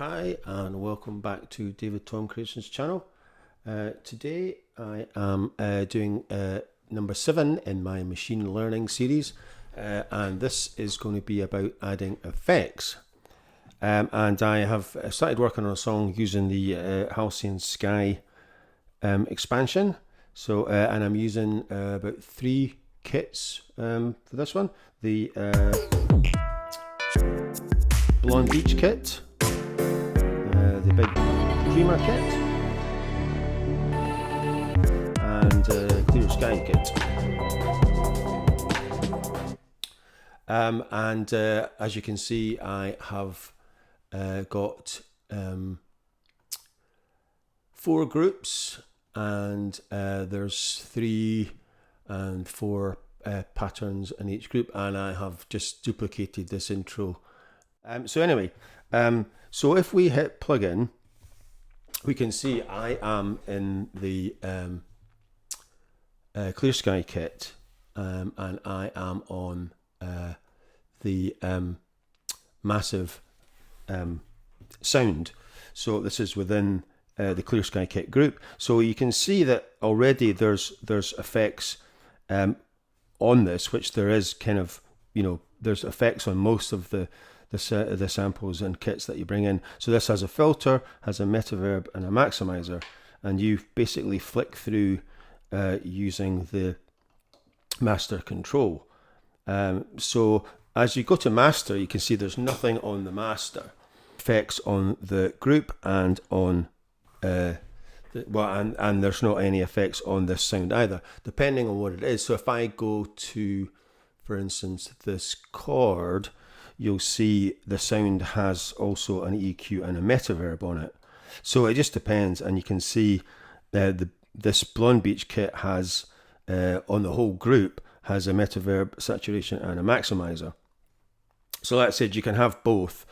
Hi and welcome back to David Tom Creations channel. Today I am doing number 7 in my machine learning series, and this is going to be about adding effects. And I have started working on a song using the Halcyon Sky expansion. So and I'm using about 3 kits for this one. The Blonde Beach kit, the big creamer kit, and clear sky kit. And as you can see, I have got 4 groups, and there's 3 and 4 patterns in each group, and I have just duplicated this intro. So anyway, so if we hit plugin, we can see I am in the Clear Sky kit, and I am on the massive sound. So this is within the Clear Sky kit group. So you can see that already there's effects on this, which there is kind of, there's effects on most of the samples and kits that you bring in. So this has a filter, has a metaverb and a maximizer, and you basically flick through using the master control. So as you go to master, you can see there's nothing on the master. Effects on the group and on and there's not any effects on this sound either, depending on what it is. So if I go to, for instance, this chord, you'll see the sound has also an EQ and a metaverb on it. So it just depends, and you can see this Blonde Beach kit has, on the whole group, has a metaverb, saturation, and a maximizer. So that said, you can have both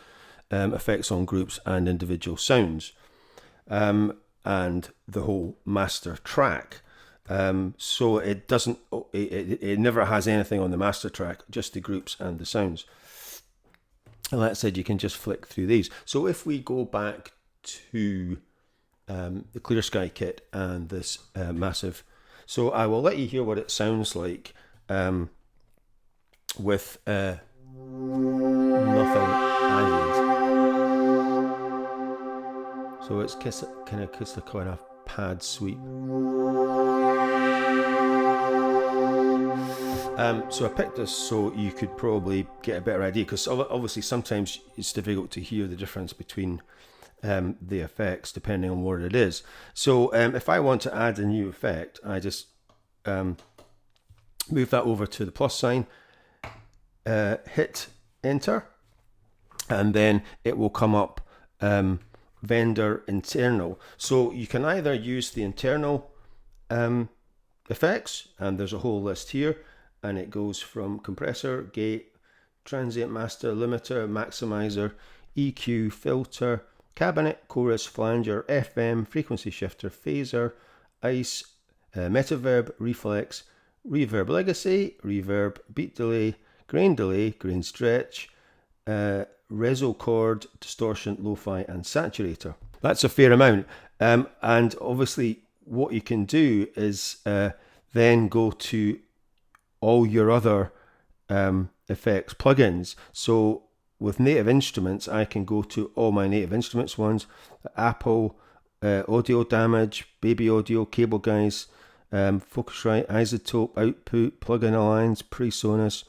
effects on groups and individual sounds, and the whole master track. So it doesn't, it never has anything on the master track, just the groups and the sounds. And that said, you can just flick through these. So if we go back to the Clear Sky kit and this massive, so I will let you hear what it sounds like with nothing added. So it's kind of pad sweep. So I picked this so you could probably get a better idea, because obviously sometimes it's difficult to hear the difference between the effects depending on what it is. So if I want to add a new effect, I just move that over to the plus sign, hit enter, and then it will come up vendor internal. So you can either use the internal effects, and there's a whole list here, and it goes from compressor, gate, transient master, limiter, maximizer, EQ, filter, cabinet, chorus, flanger, FM, frequency shifter, phaser, ice, metaverb, reflex, reverb legacy, reverb, beat delay, grain stretch, reso chord, distortion, lo-fi, and saturator. That's a fair amount. And obviously what you can do is then go to all your other effects plugins. So with Native Instruments, I can go to all my Native Instruments ones: Apple, Audio Damage, Baby Audio, Cable Guys, Focusrite, Isotope, Output, Plugin Alliance, PreSonus,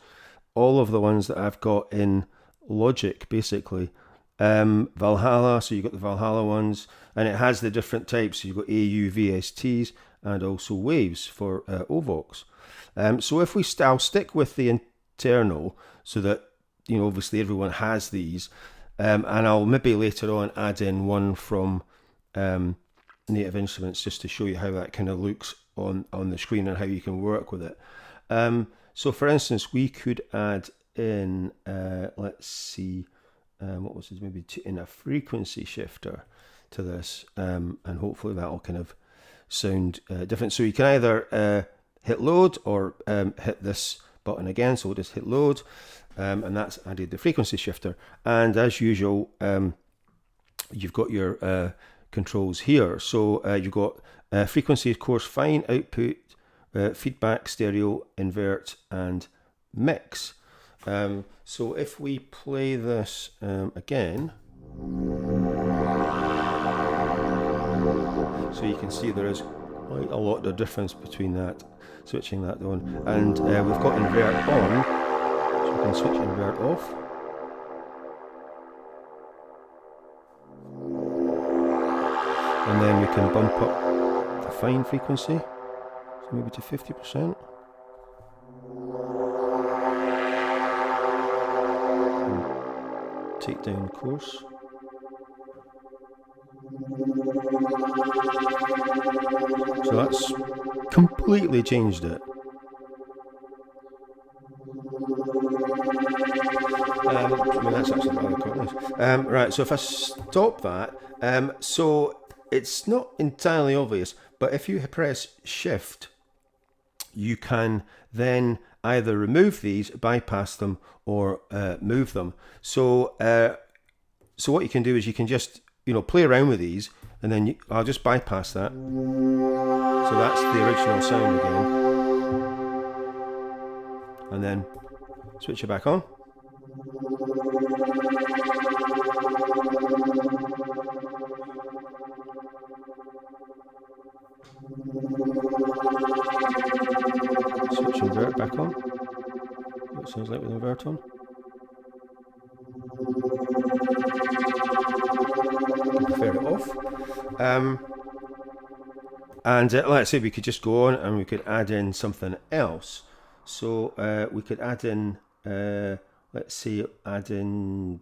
all of the ones that I've got in Logic, basically. Valhalla, so you've got the Valhalla ones, and it has the different types. So you've got AU, VSTs, and also waves for OVOX. So if I'll stick with the internal, so that obviously everyone has these, and I'll maybe later on add in one from Native Instruments just to show you how that kind of looks on the screen and how you can work with it. So for instance, we could add in, let's see, what was it, maybe in a frequency shifter to this, and hopefully that'll kind of sound different. So you can either hit load or hit this button again. So we'll just hit load, and that's added the frequency shifter. And as usual, you've got your controls here. So you've got frequency, of course, fine, output, feedback, stereo, invert, and mix. So if we play this again, so you can see there is quite a lot of difference between that, switching that on. And we've got invert on, so we can switch invert off. And then we can bump up the fine frequency, so maybe to 50%. And take down coarse. So that's completely changed it. I mean, that's actually rather quite nice. Right, so if I stop that, so it's not entirely obvious, but if you press Shift, you can then either remove these, bypass them, or move them. So, so what you can do is you can just play around with these, and then I'll just bypass that. So that's the original sound again, and then switch it back on. Switch invert back on. What it sounds like with invert on. Prefer it off. And like I said, we could just go on and we could add in something else. So we could add in, let's say, add in,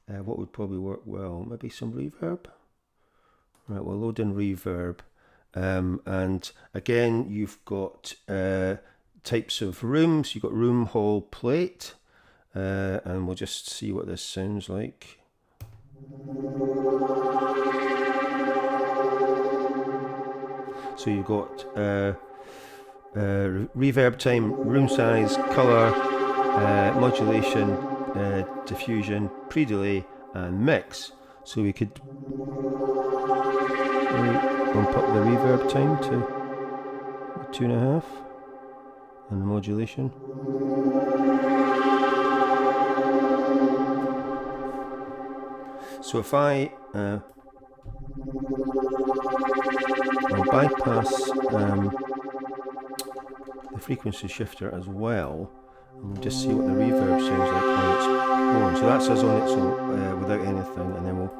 what would probably work well? Maybe some reverb. Right, we'll load in reverb. And again, you've got types of rooms. You've got room, hall, plate. And we'll just see what this sounds like. So you've got reverb time, room size, color, modulation, diffusion, pre-delay, and mix. So we could bump up the reverb time to 2.5, and the modulation. So if I I'll bypass the frequency shifter as well, and we'll just see what the reverb sounds like when it's on. So that's us on its own without anything, and then we'll.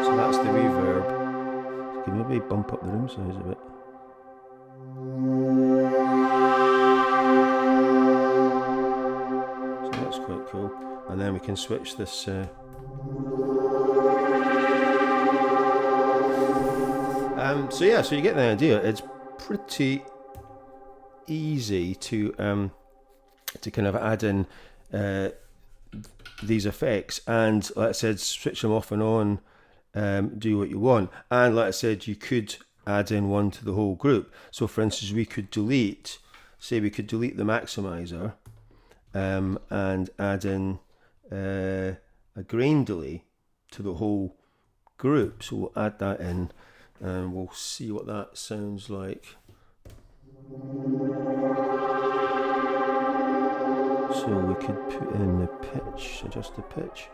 So that's the reverb. So you can maybe bump up the room size a bit. So that's quite cool. And then we can switch this. So yeah, so you get the idea. It's pretty easy to kind of add in these effects, and like I said, switch them off and on, do what you want. And like I said, you could add in one to the whole group. So for instance, we could delete the maximizer, and add in a grain delay to the whole group. So we'll add that in, and we'll see what that sounds like. So we could put in the pitch, adjust the pitch.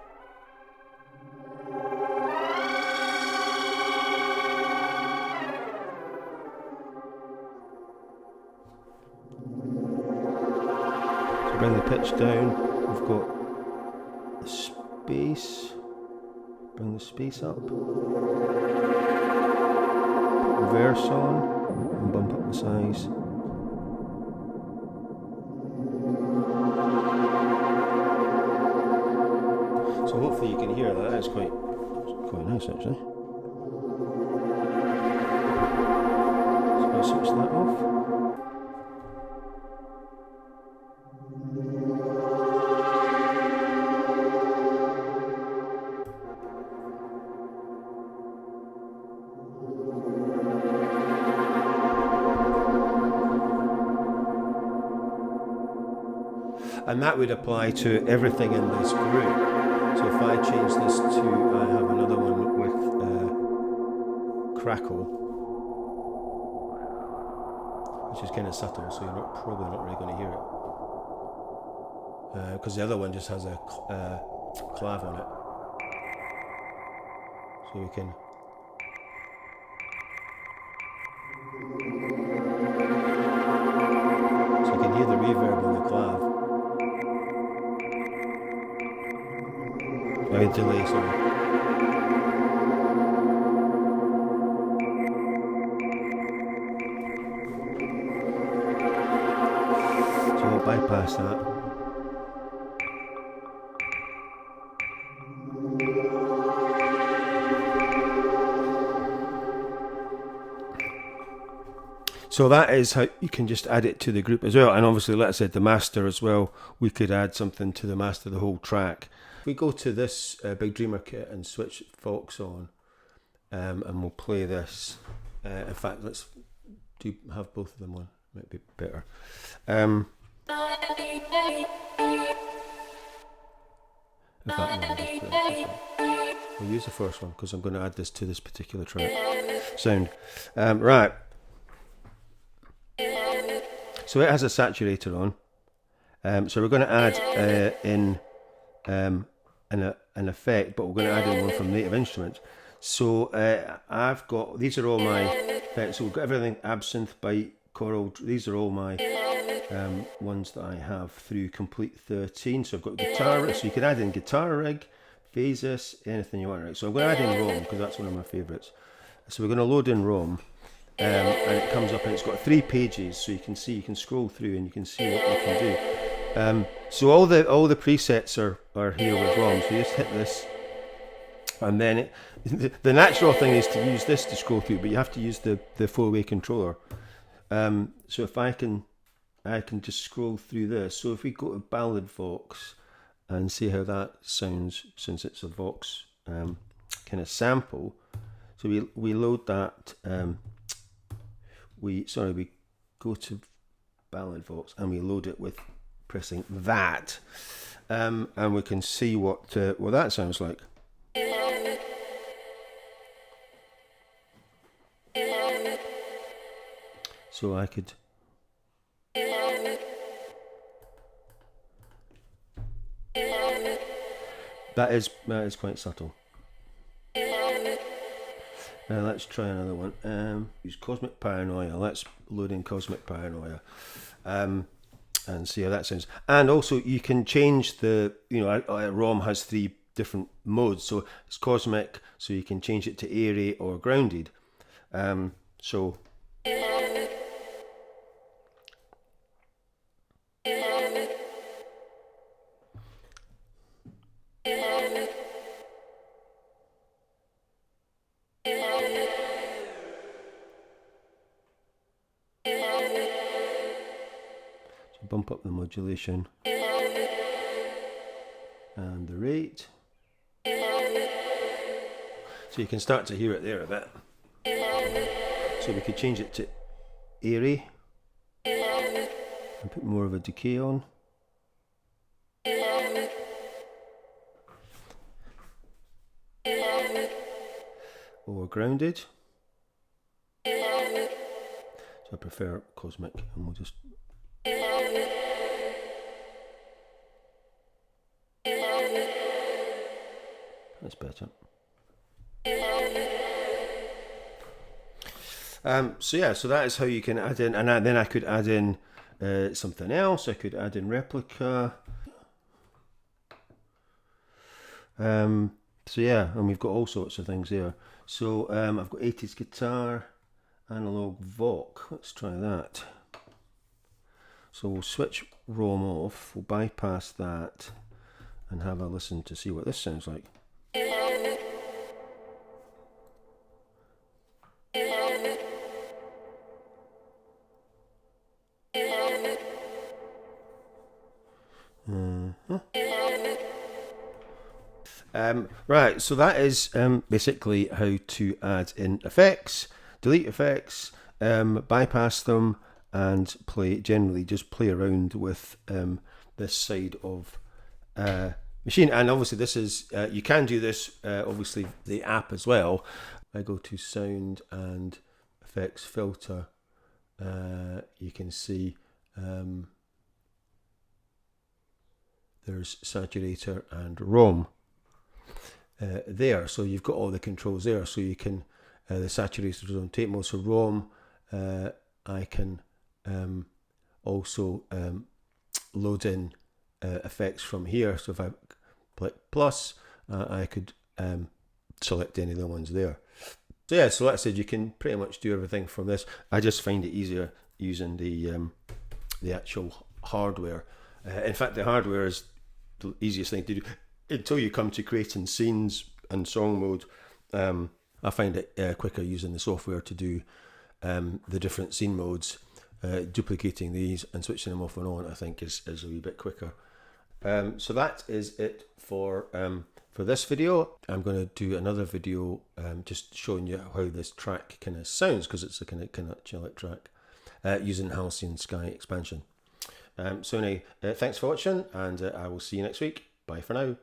So bring the pitch down. We've got the space. Bring the space up. Verse on, and bump up the size. So hopefully you can hear that. It's quite nice actually. So I'll switch that off. And that would apply to everything in this group. So if I change this to, I have another one with crackle, which is kind of subtle, so you're probably not really going to hear it. Because the other one just has a clav on it. So we can... So you can hear the reverb on the clav. Delay, sorry. So I'll bypass that. So that is how you can just add it to the group as well. And obviously, like I said, the master as well, we could add something to the master, the whole track. We go to this Big Dreamer kit and switch Vox on, and we'll play this. In fact, let's have both of them on. Might be better. In fact, no, we'll use the first one because I'm going to add this to this particular track. Sound. Right. So it has a saturator on. So we're going to add in an effect, but we're going to add in one from Native Instruments. So I've got, these are all my effects. So we've got everything, absinthe, bite, coral. These are all my ones that I have through Complete 13. So I've got guitar, so you can add in guitar rig, phases, anything you want. Right? So I'm going to add in Rome because that's one of my favourites. So we're going to load in Rome. And it comes up and it's got 3 pages, so you can see, you can scroll through and you can see what you can do. So all the presets are here with ROM. So you just hit this, and then the natural thing is to use this to scroll through, but you have to use the 4-way controller. So if I can just scroll through this. So if we go to Ballad Vox and see how that sounds, since it's a Vox kind of sample. So we load that. We go to Ballad Vox and we load it with pressing that, and we can see what that sounds like. So I could that is quite subtle. Let's try another one. Use Cosmic Paranoia. Let's load in Cosmic Paranoia and see how that sounds. And also you can change the, ROM has 3 different modes. So it's Cosmic, so you can change it to airy or grounded. So bump up the modulation and the rate, so you can start to hear it there a bit. So we could change it to airy and put more of a decay on. Or grounded. So I prefer Cosmic, and we'll just that's better. So that is how you can add in, and then I could add in something else. I could add in replica. And we've got all sorts of things there. So I've got 80s guitar, analog Voc. Let's try that. So we'll switch ROM off, we'll bypass that and have a listen to see what this sounds like. Right, so that is basically how to add in effects, delete effects, bypass them, and generally just play around with this side of Maschine. And obviously this is, you can do this, obviously the app as well. I go to sound and effects filter, you can see there's saturator and ROM there, so you've got all the controls there. So you can, the saturator is on tape mode, so ROM, I can also load in effects from here. So if I click plus, I could select any of the ones there. So yeah, so like I said, you can pretty much do everything from this. I just find it easier using the actual hardware. In fact, the hardware is the easiest thing to do until you come to creating scenes and song mode. I find it quicker using the software to do the different scene modes. Duplicating these and switching them off and on, I think is a wee bit quicker. So that is it for this video. I'm going to do another video just showing you how this track kind of sounds, because it's a kind of chill-out track using Halcyon Sky expansion. So anyway, thanks for watching, and I will see you next week. Bye for now.